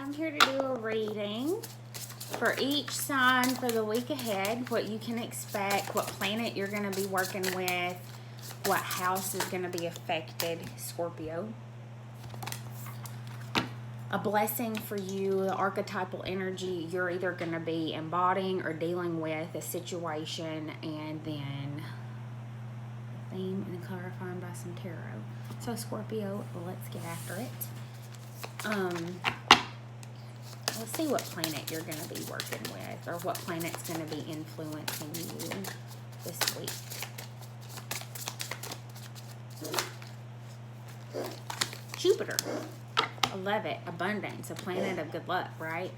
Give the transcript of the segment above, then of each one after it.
I'm here to do a reading for each sign for the week ahead, what you can expect, what planet you're going to be working with, what house is going to be affected, Scorpio. A blessing for you, the archetypal energy, you're either going to be embodying or dealing with a situation, and then the theme and clarifying by some tarot. So Scorpio, let's get after it. Let's see what planet you're going to be working with, or what planet's going to be influencing you this week. Jupiter. I love it. Abundance, a planet of good luck, right?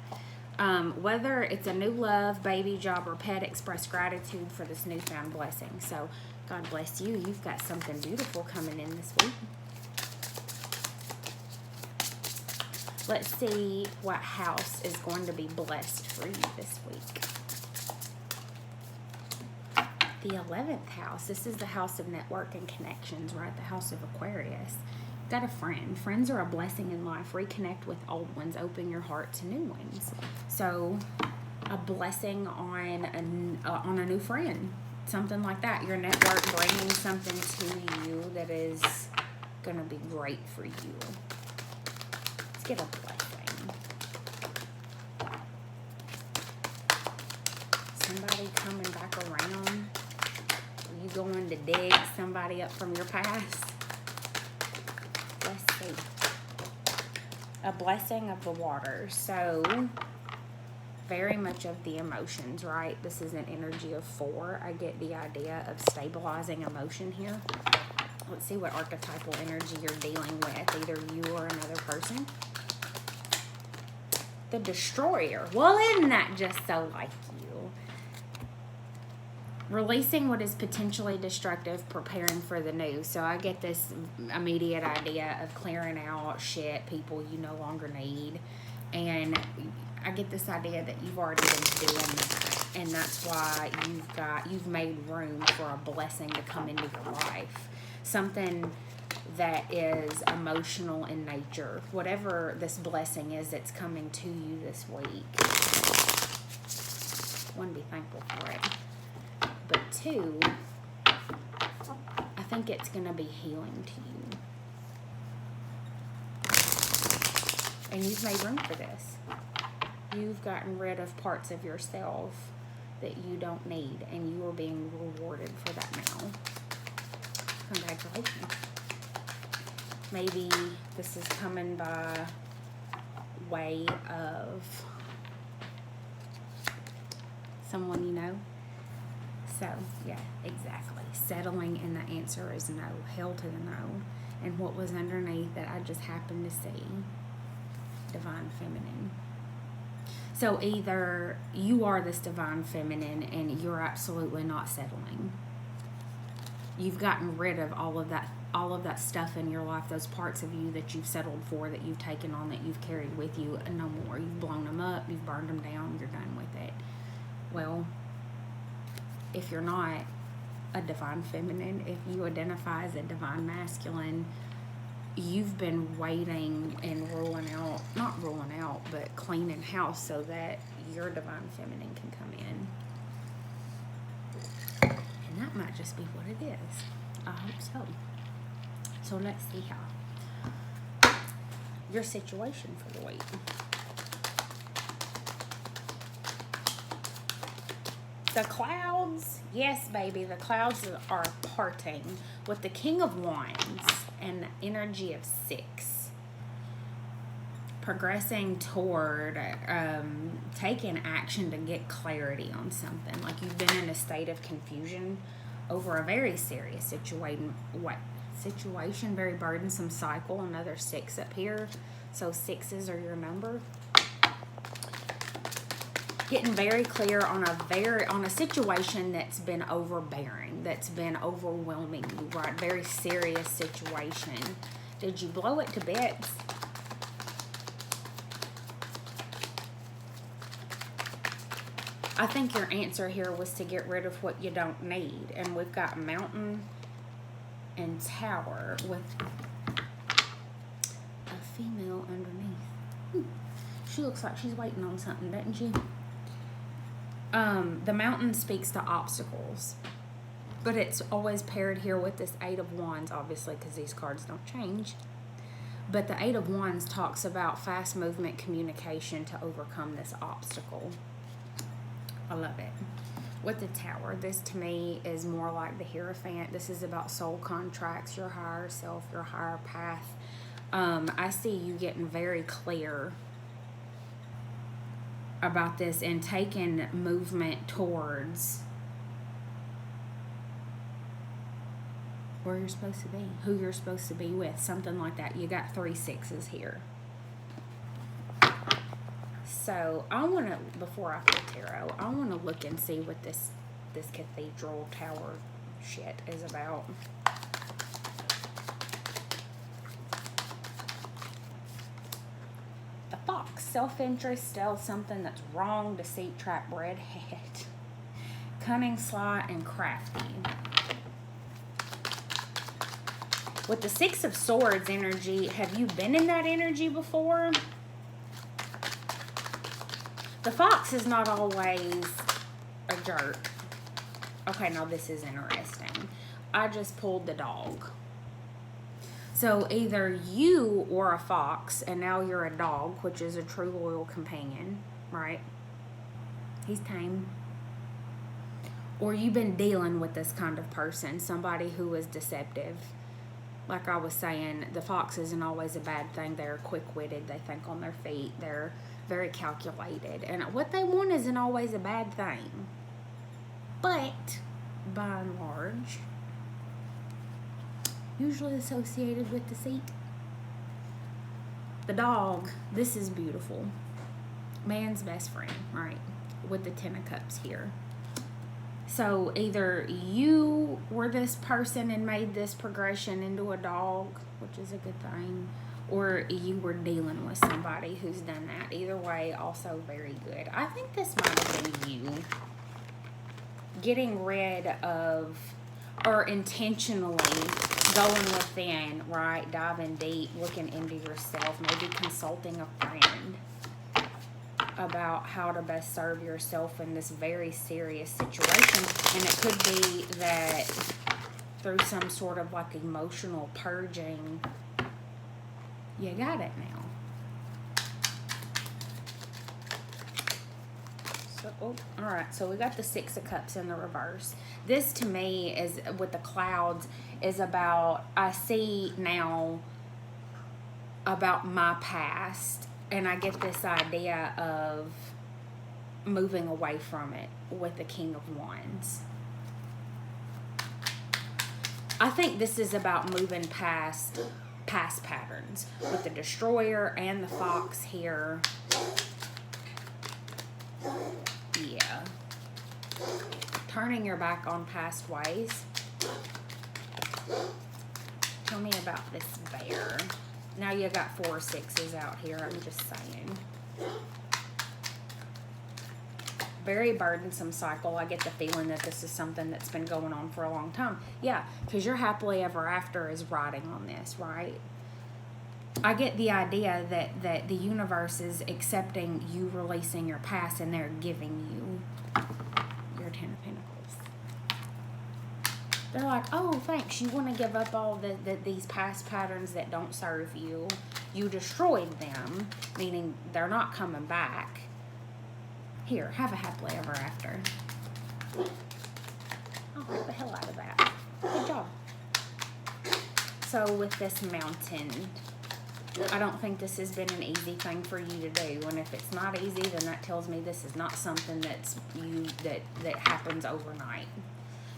Whether it's a new love, baby, job, or pet, express gratitude for this newfound blessing. So God bless you. You've got something beautiful coming in this week. Let's see what house is going to be blessed for you this week. The 11th house. This is the house of network and connections, right? The house of Aquarius. Got a friend. Friends are a blessing in life. Reconnect with old ones. Open your heart to new ones. So, a blessing on a new friend. Something like that. Your network bringing something to you that is going to be great for you. Let's get a blessing. Somebody coming back around. Are you going to dig somebody up from your past? Let's see. A blessing of the water. So, very much of the emotions, right? This is an energy of 4. I get the idea of stabilizing emotion here. Let's see what archetypal energy you're dealing with, either you or another person. The Destroyer. Well, isn't that just so like you? Releasing what is potentially destructive, preparing for the new. So I get this immediate idea of clearing out shit, people you no longer need. And I get this idea that you've already been doing that. And that's why you've made room for a blessing to come into your life. Something that is emotional in nature. Whatever this blessing is that's coming to you this week. 1, be thankful for it. But 2, I think it's going to be healing to you. And you've made room for this. You've gotten rid of parts of yourself that you don't need, and you are being rewarded for that now. Congratulations. Maybe this is coming by way of someone you know. So, yeah, exactly. Settling, and the answer is no. Hell to the no. And what was underneath that I just happened to see, divine feminine. So either you are this divine feminine and you're absolutely not settling. You've gotten rid of all of that stuff in your life, those parts of you that you've settled for, that you've taken on, that you've carried with you, and no more. You've blown them up, you've burned them down, you're done with it. Well, if you're not a divine feminine, if you identify as a divine masculine, you've been waiting and not ruling out, but cleaning house so that your divine feminine can come in. And that might just be what it is. I hope so. So let's see how your situation for the week. The clouds, yes, baby, the clouds are parting with the King of Wands and the energy of 6. Progressing toward taking action to get clarity on something. Like you've been in a state of confusion over a very serious situation, very burdensome cycle. Another 6 up here. So 6s are your number. Getting very clear on a situation that's been overbearing, that's been overwhelming you, right? Very serious situation. Did you blow it to bits? I think your answer here was to get rid of what you don't need. And we've got Mountain and Tower with a female underneath. She looks like she's waiting on something, doesn't she? The Mountain speaks to obstacles. But it's always paired here with this Eight of Wands, obviously, because these cards don't change. But the Eight of Wands talks about fast movement communication to overcome this obstacle. I love it. With the Tower, this to me is more like the Hierophant. This is about soul contracts, your higher self, your higher path. I see you getting very clear about this and taking movement towards where you're supposed to be, who you're supposed to be with, something like that. You got 3 6s here. So I want to, before I pull tarot, I want to look and see what this cathedral tower shit is about. The Fox, self-interest, steals something that's wrong, deceit, trap, redhead, cunning, sly, and crafty. With the Six of Swords energy, have you been in that energy before? The Fox is not always a jerk. Okay, now this is interesting. I just pulled the Dog. So either you were a fox and now you're a dog, which is a true loyal companion, right? He's tame. Or you've been dealing with this kind of person, somebody who is deceptive. Like I was saying, the fox isn't always a bad thing. They're quick-witted. They think on their feet. They're very calculated. And what they want isn't always a bad thing. But, by and large, usually associated with deceit. The Dog, this is beautiful. Man's best friend, right? With the Ten of Cups here. So either you were this person and made this progression into a dog, which is a good thing, or you were dealing with somebody who's done that. Either way, also very good. I think this might have been you getting rid of, or intentionally going within, right? Diving deep, looking into yourself, maybe consulting a friend about how to best serve yourself in this very serious situation. And it could be that through some sort of like emotional purging, you got it now. So, all right, so we got the Six of Cups in the reverse. This to me is, with the clouds, is about, I see now about my past. And I get this idea of moving away from it with the King of Wands. I think this is about moving past past patterns with the Destroyer and the Fox here. Yeah. Turning your back on past ways. Tell me about this Bear. Now you got 4 6s out here, I'm just saying. Very burdensome cycle. I get the feeling that this is something that's been going on for a long time. Yeah, because your happily ever after is riding on this, right? I get the idea that the universe is accepting you releasing your past and they're giving you your Ten of Pentacles. They're like, oh, thanks. You want to give up all these past patterns that don't serve you. You destroyed them, meaning they're not coming back. Here, have a happily ever after. I'll get the hell out of that. Good job. So with this Mountain, I don't think this has been an easy thing for you to do. And if it's not easy, then that tells me this is not something that happens overnight.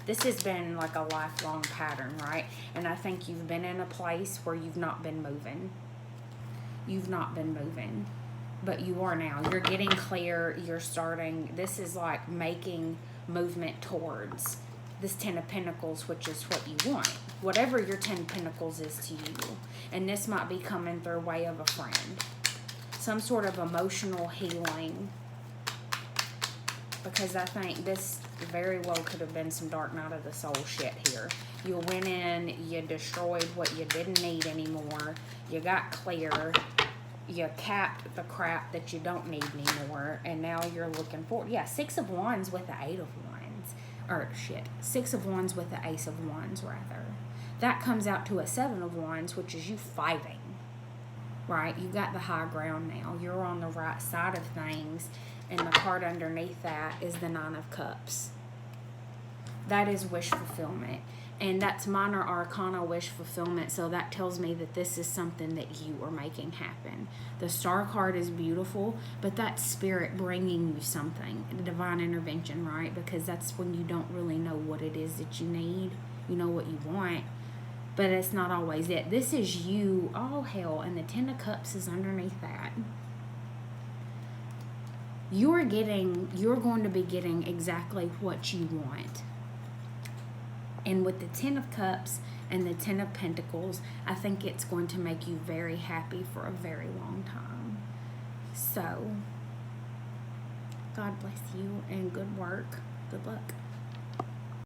This has been like a lifelong pattern, right? And I think you've been in a place where you've not been moving. You've not been moving. But you are now. You're getting clear. You're starting. This is like making movement towards this Ten of Pentacles, which is what you want. Whatever your Ten of Pentacles is to you. And this might be coming through way of a friend. Some sort of emotional healing. Because I think this very well could have been some dark night of the soul shit here. You went in, you destroyed what you didn't need anymore. You got clear. you capped the crap that you don't need anymore, and now you're looking forward. Yeah, 6 of Wands with the 8 of Wands. Or, shit, 6 of Wands with the Ace of Wands, rather. That comes out to a 7 of Wands, which is you fighting. Right? You got the high ground now. You're on the right side of things, and the card underneath that is the 9 of Cups. That is wish fulfillment. And that's minor arcana wish fulfillment, so that tells me that this is something that you are making happen. The star card is beautiful, but that's spirit bringing you something, divine intervention, right? Because that's when you don't really know what it is that you need. You know what you want, but it's not always it. This is you, oh hell, and the 10 of Cups is underneath that. You're going to be getting exactly what you want. And with the 10 of Cups and the 10 of Pentacles, I think it's going to make you very happy for a very long time. So, God bless you and good work. Good luck.